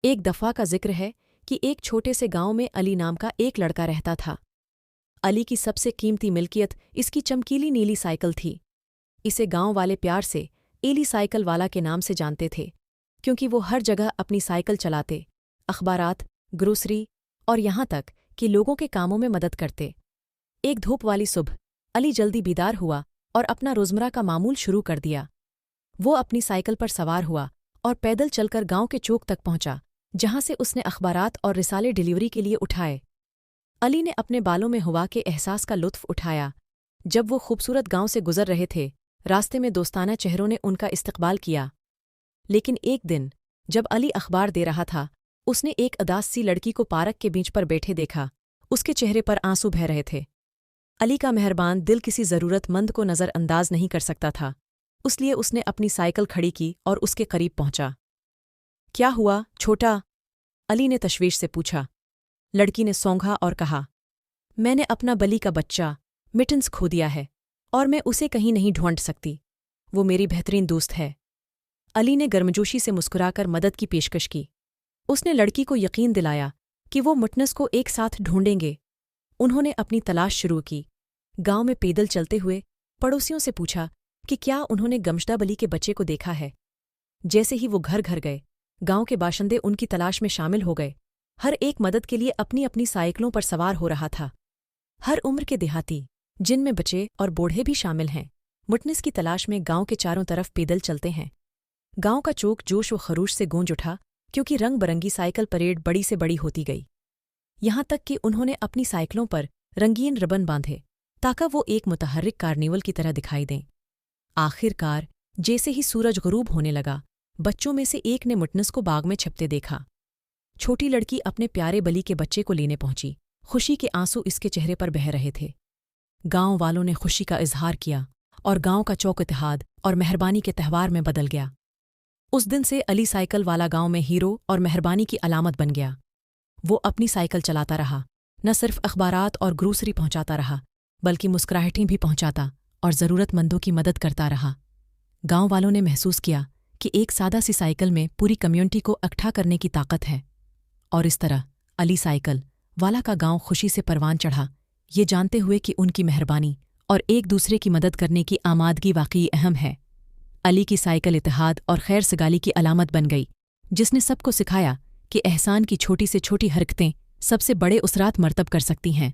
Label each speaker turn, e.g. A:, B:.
A: ایک دفعہ کا ذکر ہے کہ ایک چھوٹے سے گاؤں میں علی نام کا ایک لڑکا رہتا تھا۔ علی کی سب سے قیمتی ملکیت اس کی چمکیلی نیلی سائیکل تھی۔ اسے گاؤں والے پیار سے ایلی سائیکل والا کے نام سے جانتے تھے، کیونکہ وہ ہر جگہ اپنی سائیکل چلاتے، اخبارات، گروسری اور یہاں تک کہ لوگوں کے کاموں میں مدد کرتے۔ ایک دھوپ والی صبح علی جلدی بیدار ہوا اور اپنا روزمرہ کا معمول شروع کر دیا۔ وہ اپنی سائیکل پر سوار ہوا اور پیدل چل کر گاؤں کے چوک تک پہنچا، جہاں سے اس نے اخبارات اور رسالے ڈیلیوری کے لیے اٹھائے۔ علی نے اپنے بالوں میں ہوا کے احساس کا لطف اٹھایا۔ جب وہ خوبصورت گاؤں سے گزر رہے تھے، راستے میں دوستانہ چہروں نے ان کا استقبال کیا۔ لیکن ایک دن جب علی اخبار دے رہا تھا، اس نے ایک اداس سی لڑکی کو پارک کے بیچ پر بیٹھے دیکھا۔ اس کے چہرے پر آنسو بہہ رہے تھے۔ علی کا مہربان دل کسی ضرورت مند کو نظر انداز نہیں کر سکتا تھا، اس لیے اس نے اپنی سائیکل کھڑی کی اور اس کے قریب پہنچا۔ کیا ہوا چھوٹا؟ علی نے تشویش سے پوچھا۔ لڑکی نے سونگھا اور کہا، میں نے اپنا بلی کا بچہ مٹنز کھو دیا ہے اور میں اسے کہیں نہیں ڈھونڈ سکتی۔ وہ میری بہترین دوست ہے۔ علی نے گرمجوشی سے مسکرا کر مدد کی پیشکش کی۔ اس نے لڑکی کو یقین دلایا کہ وہ مٹنز کو ایک ساتھ ڈھونڈیں گے۔ انہوں نے اپنی تلاش شروع کی۔ گاؤں میں پیدل چلتے ہوئے پڑوسیوں سے پوچھا کہ کیا انہوں نے گمشدہ بلی کے بچے کو دیکھا ہے۔ جیسے ہی وہ گھر گھر گئے، گاؤں کے باشندے ان کی تلاش میں شامل ہو گئے۔ ہر ایک مدد کے لیے اپنی اپنی سائیکلوں پر سوار ہو رہا تھا۔ ہر عمر کے دیہاتی، جن میں بچے اور بوڑھے بھی شامل ہیں، مٹنز کی تلاش میں گاؤں کے چاروں طرف پیدل چلتے ہیں۔ گاؤں کا چوک جوش و خروش سے گونج اٹھا، کیونکہ رنگ برنگی سائیکل پریڈ بڑی سے بڑی ہوتی گئی۔ یہاں تک کہ انہوں نے اپنی سائیکلوں پر رنگین ربن باندھے تاکہ وہ ایک متحرک کارنیول کی طرح دکھائی دیں۔ آخر کار جیسے ہی سورج غروب ہونے لگا، بچوں میں سے ایک نے مٹنز کو باغ میں چھپتے دیکھا۔ چھوٹی لڑکی اپنے پیارے بلی کے بچے کو لینے پہنچی۔ خوشی کے آنسو اس کے چہرے پر بہہ رہے تھے۔ گاؤں والوں نے خوشی کا اظہار کیا اور گاؤں کا چوک اتحاد اور مہربانی کے تہوار میں بدل گیا۔ اس دن سے علی سائیکل والا گاؤں میں ہیرو اور مہربانی کی علامت بن گیا۔ وہ اپنی سائیکل چلاتا رہا، نہ صرف اخبارات اور گروسری پہنچاتا رہا، بلکہ مسکراہٹیں بھی پہنچاتا اور ضرورت مندوں کی مدد کرتا رہا۔ گاؤں والوں نے محسوس کیا کہ ایک سادہ سی سائیکل میں پوری کمیونٹی کو اکٹھا کرنے کی طاقت ہے، اور اس طرح علی سائیکل والا کا گاؤں خوشی سے پروان چڑھا، یہ جانتے ہوئے کہ ان کی مہربانی اور ایک دوسرے کی مدد کرنے کی آمادگی واقعی اہم ہے۔ علی کی سائیکل اتحاد اور خیر سگالی کی علامت بن گئی، جس نے سب کو سکھایا کہ احسان کی چھوٹی سے چھوٹی حرکتیں سب سے بڑے اثرات مرتب کر سکتی ہیں۔